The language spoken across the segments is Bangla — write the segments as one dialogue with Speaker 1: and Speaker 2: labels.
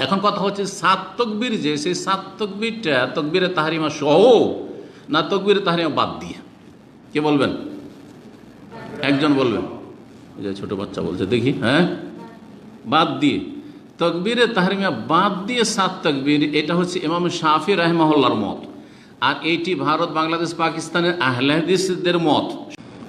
Speaker 1: এখন কথা হচ্ছে সাত তকবীর, যে সেই সাত তকবীরটা তকবীরে তাহরিমা সহ না তকবীরে তাহরিমা বাদ দিয়ে? কে বলবেন? একজন বলবেন। এই যে ছোট বাচ্চা বলছে, দেখি। হ্যাঁ, বাদ দিয়ে। তকবীরে তাহরিমা বাদ দিয়ে সাত তকবীর, এটা হচ্ছে ইমাম শাফি রাহিমাহুল্লাহর মত। আর এইটি ভারত, বাংলাদেশ, পাকিস্তানের আহলে হাদিসদের মত।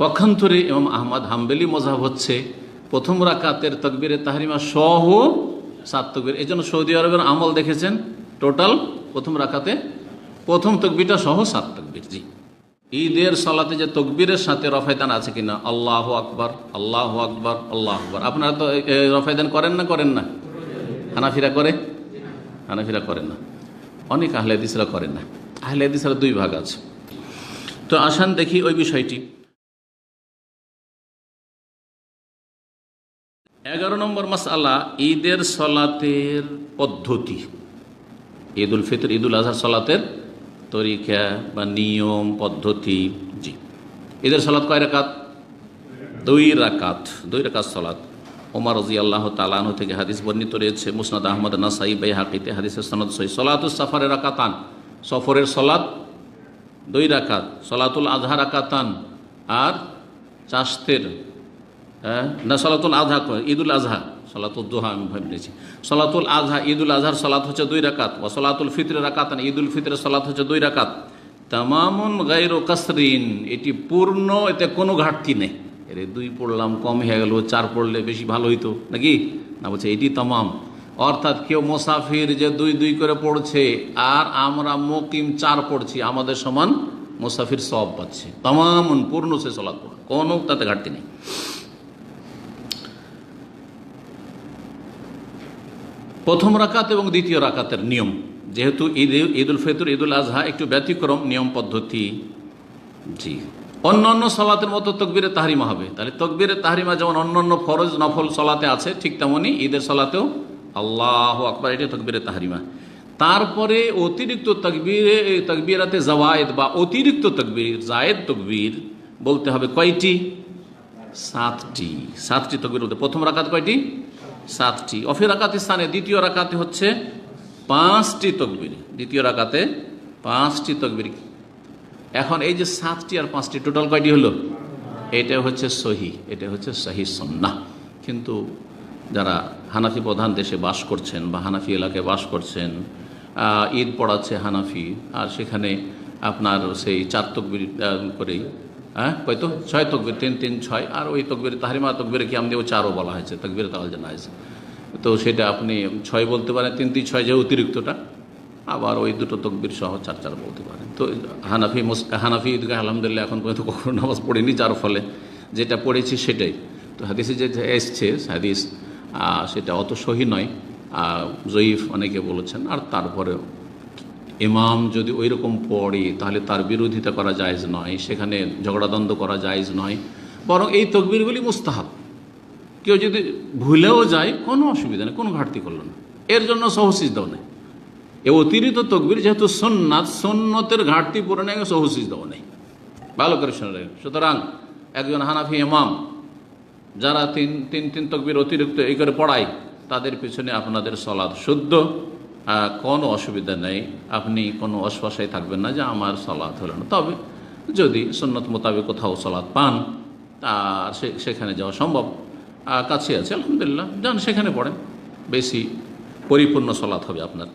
Speaker 1: পক্ষান্তরে ইমাম আহমদ হাম্বলি মযহাব হচ্ছে প্রথম রাকাতের তকবীরে তাহরিমা সহ সাত তকবীর। এই জন্য সৌদি আরবের আমল দেখেছেন, টোটাল প্রথম রাকাতে প্রথম তকবীরটা সহ সাত তকবীর। জি, ঈদের সালাতে যে তকবীরের সাথে রফায়দান আছে কিনা, আল্লাহু আকবার, আল্লাহু আকবার, আল্লাহু আকবার। আপনারা তো রফায়দান করেন না? করেন না? হানাফিরা করে? হানাফিরা করেন না, অনেক আহলে হাদিসরা করেন না। আহলে হাদিসরা দুই ভাগ আছে। তো আসেন দেখি ওই বিষয়টি। 11 নম্বর মাসআলা, ঈদের সালাতের পদ্ধতি। ঈদ উল ফিতর, ঈদ উল আজহার সালাতের তরিকা বা নিয়ম পদ্ধতি। জি, ঈদের সালাত কয় রাকাত? 2 রাকাত। 2 রাকাত সালাত। ওমর রাদিয়াল্লাহু তাআলা আনহু থেকে হাদিস বর্ণিত রয়েছে, মুসনাদ আহমদ, নাসাই, বাইহাকিতে হাদিসের সনদ সহিহ। সালাতুস সাফারে রাকাতান, সফরের সালাত 2 রাকাত। সালাতুল আযহা রাকাতান, আর চাষতের না সালাতুল আযহা, ঈদুল আযহা, সালাতুল দুহা আমি ভেবেছি। সালাতুল আযহা, ঈদুল আযহার সালাত হচ্ছে 2 রাকাত। ওয়া সালাতুল ফিতর রাকাতান, ঈদুল ফিতরের সালাত হচ্ছে 2 রাকাত। তামামুন গায়রু কাসরিন, এটি পূর্ণ, এতে কোনো ঘাটতি নেই। এর 2 পড়লাম কম হয়ে গেল, 4 পড়লে বেশি ভালো হইতো নাকি? না, বলছে এটি তামাম। অর্থাৎ কেউ মুসাফির যে 2 করে পড়ছে আর আমরা মুকিম 4 পড়ছি, আমাদের সমান মুসাফির সওয়াব পাচ্ছে। তামামুন, পূর্ণ সে সালাত পড়া, কোনো তাতে ঘাটতি নেই। প্রথম রাকাত এবং দ্বিতীয় রাকাতের নিয়ম, যেহেতু ঈদ উল ফিতর, ঈদ উল আজহা একটু ব্যতিক্রম নিয়ম পদ্ধতি। জি, অন্যান্য সালাতের মতো তকবীরে তাহরিমা হবে। তাহলে তকবীরে তাহরিমা যেমন অন্যান্য ফরজ নফল সালাতে আছে, ঠিক তেমনি ঈদের সালাতেও আল্লাহু আকবার, এটা তকবীরে তাহরিমা। তারপরে অতিরিক্ত তকবীরাতে জাওয়ায়েদ বা অতিরিক্ত তকবীর, জায়েদ তকবীর বলতে হবে কয়টি? 7টি। 7টি তকবীর বলতে প্রথম রাকাত কয়টি? 7টি। অফি রাকাতের স্থানে দ্বিতীয় রাকাতে হচ্ছে 5টি তকবীর। দ্বিতীয় রাকাতে 5টি তকবীর। এখন এই যে 7টি আর 5টি টোটাল কয়টি হলো? এটা হচ্ছে সহি, এটা হচ্ছে সহি সুন্নাহ। কিন্তু যারা হানাফি প্রধান দেশে বাস করছেন বা হানাফি এলাকায় বাস করছেন, ঈদ পড়াচ্ছে হানাফি, আর সেখানে আপনার সেই 4 তকবীর করেই, হয়তো 6 তকবীর, 3 3 6, আর ওই তকবীর তাহরিমা তকবীরে কি আমাদের 4ও বলা হয়েছে, তকবীরে তাওয়াল জানাজ। তো সেটা আপনি 6 বলতে পারেন, 3 3 6 যে অতিরিক্তটা, আবার ওই 2টো তকবীর সহ 4 4 বলতে পারেন। তো হানাফি ঈদগাহ আলহামদুলিল্লাহ এখন পর্যন্ত কখনো নামাজ পড়িনি, যার ফলে যেটা পড়েছি সেটাই। তো হাদিসে যে এসছে হাদিস, সেটা অত সহি নয়, জয়ীফ অনেকে বলেছেন। আর তারপরে ইমাম যদি ওই রকম পড়ে তাহলে তার বিরোধিতা করা জায়েজ নয়, সেখানে ঝগড়াদ্বন্দ্ব করা জায়েজ নয়, বরং এই তকবীরগুলি মুস্তাহাব। কেউ যদি ভুলেও যায় কোনো অসুবিধা নেই, কোনো ঘাটতি করল না, এর জন্য সহসিজদাও নেই। এ অতিরিক্ত তকবীর যেহেতু সুন্নাত, সুন্নতের ঘাটতি পূরণে সহসিজদাও নেই। ভালো করে শুনে রাখেন। সুতরাং একজন হানাফি ইমাম যারা 3 তকবীর অতিরিক্ত এই করে পড়ায়, তাদের পিছনে আপনাদের সালাত শুদ্ধ, কোনো অসুবিধা নেই। আপনি কোনো অশ্বাসায় থাকবেন না যে আমার সালাত হলো না। তবে যদি সুন্নত মোতাবেক কোথাও সালাত পান, আর সেখানে যাওয়া সম্ভব, কাছে আছে আলহামদুলিল্লাহ, যান সেখানে পড়েন, বেশি পরিপূর্ণ সালাত হবে আপনার।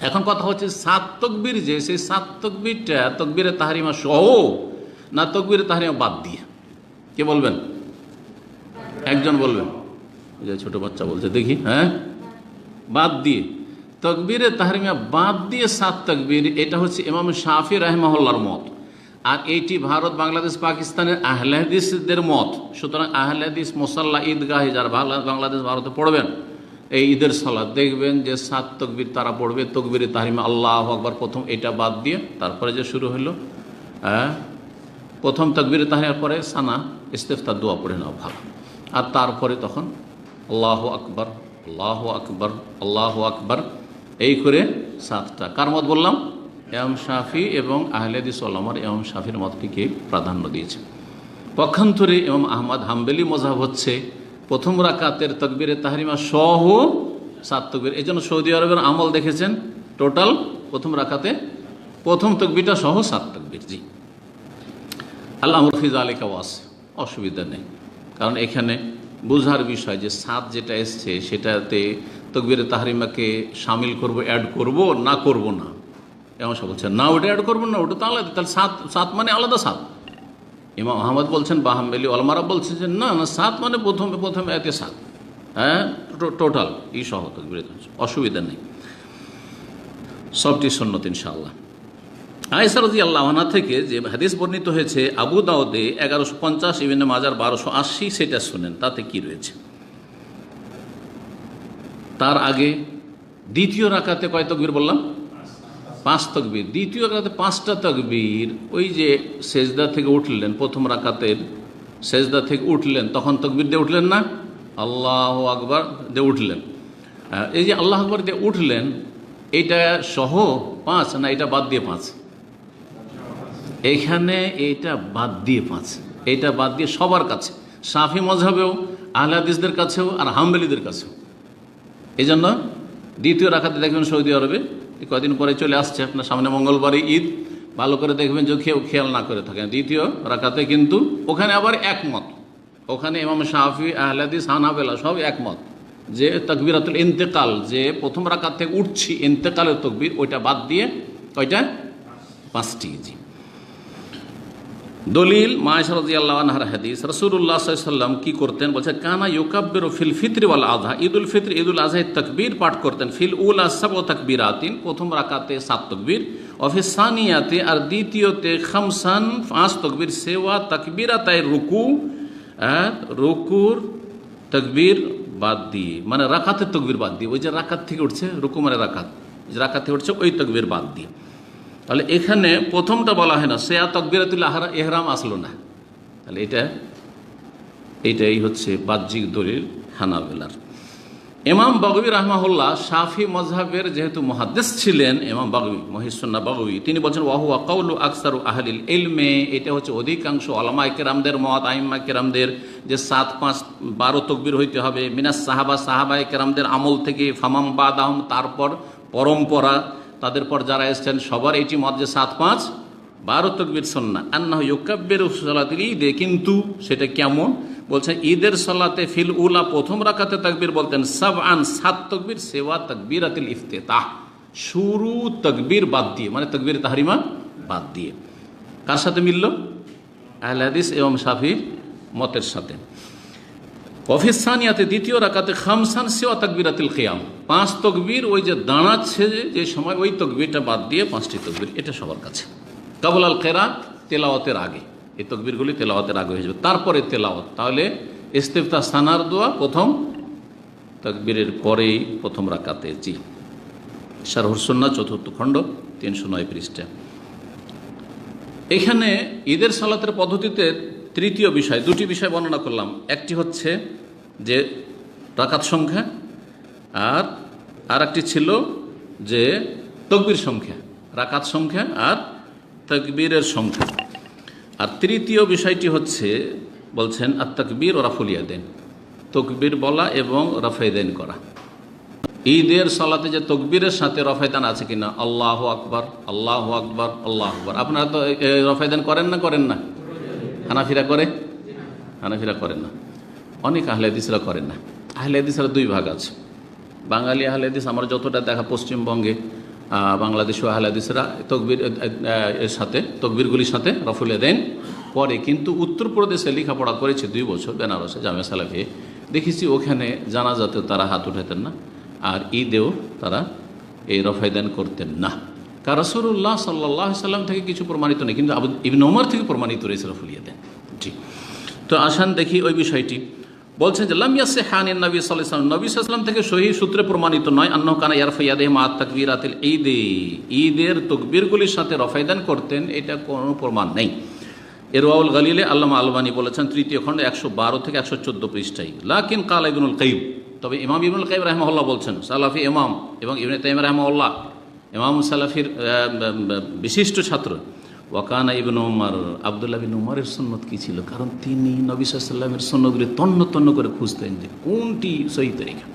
Speaker 1: এখন কথা হচ্ছে 7 তকবীর, যে সেই 7 তকবীরটা তকবীরে তাহরিমা সহ না তকবীরে তাহরিমা বাদ দিয়ে? কে বলবেন? একজন বলবেন। যে ছোট বাচ্চা বলছে, দেখি। হ্যাঁ, বাদ দিয়ে। তকবীরে তাহরিমা বাদ দিয়ে 7 তকবীর, এটা হচ্ছে ইমাম শাফি রাহিমাহুল্লাহর মত। আর এইটি ভারত, বাংলাদেশ, পাকিস্তানের আহলে হাদিসদের মত। সুতরাং আহলে হাদিস মুসাল্লা ঈদগাহে যারা বাংলাদেশ ভারতে পড়বেন এই ঈদের সালাত, দেখবেন যে 7 তকবীর তারা পড়বে। তকবীরে তাহরিমা আল্লাহু আকবার প্রথম, এটা বাদ দিয়ে তারপরে যে শুরু হলো, প্রথম তকবীরে তাহরিমার পরে সানা ইস্তিফতার দোয়া পড়ে নেওয়া ভালো। আর তারপরে তখন আল্লাহু আকবার, আল্লাহু আকবার, আল্লাহু আকবার, এই করে 7টা। কার মত বললাম? ইমাম শাফি এবং আহলে হাদিস ওলামার ইমাম শাফির মতটিকে প্রাধান্য দিয়েছে। পক্ষান্তরে ইমাম আহমদ হাম্বলি মযহাব হচ্ছে প্রথম রাকাতের তাকবীরে তাহরিমা সহ 7 তকবীর। এই জন্য সৌদি আরবের আমল দেখেছেন টোটাল প্রথম রাকাতে প্রথম তকবীরটা সহ 7 তকবীর। জি, আল্লাহ আমরফিজ আলিকা ওয়াস, অসুবিধা নেই। কারণ এখানে বোঝার বিষয় যে 7 যেটা এসছে সেটাতে তকবীরে তাহরিমাকে শামিল করব, অ্যাড করব না করব না, এমন সব বলছেন না ওটা অ্যাড করবো না, ওটা তো আলাদা, তাহলে 7 মানে আলাদা 7। ইমাম আহমদ বলছেন বা হাম্বলি ওলামারা বলছেন যে না না 7 মানে প্রথমে এতে 7, হ্যাঁ টোটাল এই সহ তকবীরে, অসুবিধা নেই, সবটি সুন্নত ইনশাআল্লাহ। আয়েশা রাদিয়াল্লাহু আনহা থেকে যে হাদিস বর্ণিত হয়েছে আবু দাউদে 1150, ইবনে মাজার 1280, সেটা শুনেন তাতে কি রয়েছে। তার আগে দ্বিতীয় রাকাতে কয় তকবীর বললাম? 5 তকবীর। দ্বিতীয় রাকাতে 5টা তকবীর। ওই যে সেজদা থেকে উঠলেন, প্রথম রাকাতের সেজদা থেকে উঠলেন, তখন তকবীর দিয়ে উঠলেন না, আল্লাহু আকবার দিয়ে উঠলেন। এই যে আল্লাহু আকবার দিয়ে উঠলেন, এটা সহ 5 না এটা বাদ দিয়ে 5? এখানে এটা বাদ দিয়ে 5, এটা বাদ দিয়ে সবার কাছে, শাফি মযহাবেও, আহলে হাদিসদের কাছেও আর হাম্বলীদের কাছেও। এই জন্য দ্বিতীয় রাকাতে দেখবেন সৌদি আরবে কদিন পরে চলে আসছে, আপনার সামনে মঙ্গলবারে ঈদ, ভালো করে দেখবেন যে কেউ খেয়াল না করে থাকেন, দ্বিতীয় রাকাতে কিন্তু ওখানে আবার একমত, ওখানে ইমাম শাফি, আহলে হাদিস, হানাবেলা সব একমত যে তাকবীরাতুল ইন্তেকাল, যে প্রথম রাকাত থেকে উঠছি ইন্তেকালের তকবীর, ওইটা বাদ দিয়ে কয়টা? 5টি। জি, দলিল মা আয়েশা রাদিয়াল্লাহু আনহার হাদিস, রাসূলুল্লাহ সাল্লাল্লাহু আলাইহি ওয়াসাল্লাম কি করতেন বলছে, কানা ইউকাব্বিরু ফিল ফিত্র ওয়াল আযহা, ঈদুল ফিত্র ঈদুল আযহায় তাকবীর পাঠ করতেন, ফিল উলা 7 তাকবীরাতিন, প্রথম রাকাতে 7 তাকবীর, ওয়া ফিস সানিয়াতে, আর দ্বিতীয়তে 5 তাকবীর, সেওয়া তাকবীরাতাই রুকু, রুকুর তাকবীর বাদ দিয়ে, মানে রাকাতের তাকবীর বাদ দিয়ে, ওই যে রাকাত থেকে উঠছে, রুকু মানে রাকাত, যে রাকাত থেকে উঠছে ওই তাকবীর বাদ দিয়ে। তাহলে এখানে প্রথমটা বলা হয় না, সেয়া তাকবীরাতুল ইহরাম আসলো না, তাহলে এইটাই হচ্ছে বাহ্যিক দলিল হানাবেলার। ইমাম বাগবী রাহমাহুল্লাহ শাফি মযহাবের যেহেতু মুহাদ্দিস ছিলেন, ইমাম বাগবী মহিউসুন্নাহ বাগবী, তিনি বলছেন ওয়া হুয়া কাউলু আকসারু আহলিল ইলমে, এটা হচ্ছে অধিকাংশ উলামায়ে কেরামদের মত, আইম্মা কেরামদের, যে 7, 5, 12 তকবীর হইতে হবে, মিনাস সাহাবায়ে কেরামদের আমল থেকে, ফামাম বাদাহুম, তারপর পরম্পরা তাদের পর যারা এসেছেন সবার এটি মত যে 7, 5, 12 তকবীর সুন্নাহ। আন্নাহু ইউকাব্বিরু সালাতিল ঈদে, কিন্তু সেটা কেমন বলছেন, ঈদের সালাতে ফিল উলা, প্রথম রাকাতে তাকবীর বলতেন 7 তকবীর, সেওয়া তাকবীরাতুল ইফতিতাহ, শুরু তাকবীর বাদ দিয়ে, মানে তাকবীর তাহরিমা বাদ দিয়ে। কার সাথে মিলল? আহলে হাদিস এবং শাফির মতের সাথে। ওয়াফিস সানিয়াতে, দ্বিতীয় রাকাতে 5 সেওয়া তাকবীরাতুল কিয়াম, 5 তকবীর, ওই যে দাঁড়াচ্ছে যে সময় ওই তকবীরটা বাদ দিয়ে 5টি তকবীর, এটা সবার কাছে। কাবুল আল কিরাত, তেলাওয়াতের আগে, এই তকবীরগুলি তেলাওয়াতের আগে হয়ে যাবে, তারপরে তেলাওয়াত। তাহলে ইস্তিফতাহ সানার দোয়া প্রথম তাকবীরের পরেই প্রথম রাকাতে। জি, শারহুস সুন্নাহ 4th খণ্ড 309 পৃষ্ঠা। এখানে ঈদের সালাতের পদ্ধতিতে তৃতীয় বিষয়, 2টি বিষয় বর্ণনা করলাম, একটি হচ্ছে যে রাকাত সংখ্যা, আর একটি ছিল যে তকবীর সংখ্যা, রাকাত সংখ্যা আর তাকবীরের সংখ্যা। আর তৃতীয় বিষয়টি হচ্ছে বলছেন আত তাকবীর ও রাফুল ইয়াদাইন, তকবীর বলা এবং রাফায়দাইন করা। ঈদের সালাতে যে তকবীরের সাথে রাফায়দান আছে কিনা, আল্লাহু আকবার, আল্লাহু আকবার, আল্লাহু আকবার। আপনারা তো রাফায়দান করেন না? হানাফিরা করে? হানাফিরা করেন না, অনেক আহলে হাদিসরা করেন না। আহলে হাদিসরা 2 ভাগ আছে, বাঙালি আহলে হাদিস আমার যতটা দেখা, পশ্চিমবঙ্গে, বাংলাদেশ ও আহলে হাদিসরা তকবীর এর সাথে, তকবীরগুলির সাথে রাফুল ইয়াদাইন করে। কিন্তু উত্তরপ্রদেশে লেখাপড়া করেছে 2 বছর, বেনারসে জামিয়া সালাফিয়ে, দেখেছি ওখানে জানাজাতেও তারা হাত উঠাতেন না, আর ঈদেও তারা এই রাফায়দান করতেন না। কারণ রাসূলুল্লাহ সাল্লাল্লাহু আলাইহি সাল্লাম থেকে কিছু প্রমাণিত নেই, কিন্তু ইবনে ওমর থেকে প্রমাণিত রয়েছে রাফুল ইয়াদাইন। জি, তো আসেন দেখি ওই বিষয়টি। বলছেন যে লাম ইয়াসিহ আনিন নবী সাল্লাল্লাহু আলাইহি ওয়াসাল্লাম, নবী সাল্লাল্লাহু আলাইহি ওয়াসাল্লাম থেকে সহিহ সূত্রে প্রমাণিত নয়, আন্নাহু কানা ইয়ারফা ইয়াদাইহি মা তাকবীরাতিল ঈদে, ঈদের তাকবীরগুলির সাথে রাফায়দান করতেন, এটা কোনো প্রমাণ নেই। ইরওয়াউল গালিলে আল্লামা আলবানী বলেছেন 3য় খণ্ড 112 থেকে 114 পৃষ্ঠায়। লাকিন কালা ইবনুল কাইয়িম, তবে ইমাম ইবনুল কাইয়িম রাহিমাহুল্লাহ বলছেন, সালাফি ইমাম, এবং ইবনে তাইমিয়া রাহিমাহুল্লাহ ইমাম সালাফির বিশিষ্ট ছাত্র, ওয়াকানা ইবনে উমর, আব্দুল্লাহ বিন উমরের সুন্নত কী ছিল? কারণ তিনি নবী সাল্লাল্লাহু আলাইহি ওয়াসাল্লামের সুন্নতগুলি তন্ন তন্ন করে খুঁজতেন যে কোনটি সহি তরিকা।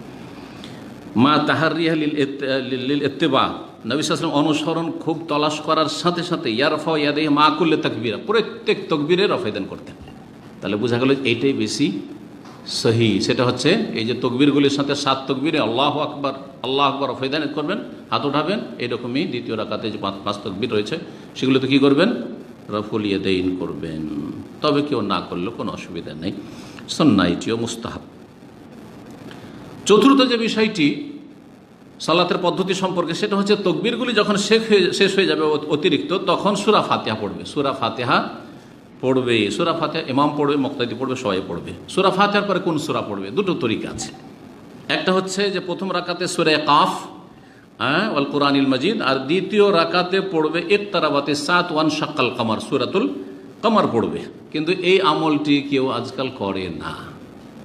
Speaker 1: মা তাহারিয়া লিল ইত্তিবা, নবী সাল্লাল্লাহু আলাইহি ওয়াসাল্লাম অনুসরণ খুব তলাশ করার সাথে সাথে ইয়ারফা ইয়াদাইহি মা কুল্লি তাকবীরা, প্রত্যেক তাকবীরে রফা দেন করতেন। তাহলে বোঝা গেল এইটাই বেশি সহি। সেটা হচ্ছে এই যে তকবীরগুলির সাথে 7 তকবীরে আল্লাহু আকবার, আল্লাহু আকবার রফা দেন করবেন, হাত উঠাবেন। এইরকমই দ্বিতীয় রাকাতে যে 5 তকবীর রয়েছে সেগুলোতে কী করবেন? রফুল ইয়াদাইন করবেন। তবে কেউ না করলেও কোনো অসুবিধা নেই, সুন্নাহ এটিও মুস্তাহাব। চতুর্থ যে বিষয়টি সালাতের পদ্ধতি সম্পর্কে, সেটা হচ্ছে তকবীরগুলি যখন শেষ হয়ে যাবে অতিরিক্ত, তখন সূরা ফাতিহা পড়বে। সূরা ফাতিহা পড়বে, সূরা ফাতিহা ইমাম পড়বে, মুক্তাদি পড়বে, সবাই পড়বে। সূরা ফাতিহার পরে কোন সূরা পড়বে? দুটো তরিকা আছে। একটা হচ্ছে যে প্রথম রাকাতে সূরা কাফ ওয়াল কুরআনিল মাজিদ, আর দ্বিতীয় রাকাতে পড়বে ইকতারাবাতিস সাআত ওয়ান শাক্কাল কামার, সূরাতুল কামার পড়বে। কিন্তু এই আমলটি কেউ আজকাল করে না।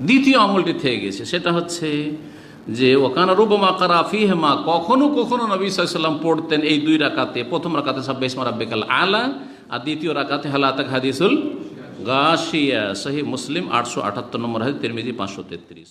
Speaker 1: দ্বিতীয় আমলটি থেকে গেছে, সেটা হচ্ছে যে ওয়াকানা রুবামা কারা ফীহিমা, কখনো কখনো নবী সাল্লাল্লাহু আলাইহি ওয়াসাল্লাম পড়তেন এই 2 রাকাতে, প্রথম রাকাতে সাব্বিহ ইসমা রাব্বিকাল আলা, আর দ্বিতীয় রাকাতে হাল আতাকা হাদিসুল গাশিয়া। সহিহ মুসলিম 878 নম্বর হাদিস, তিরমিজি 533।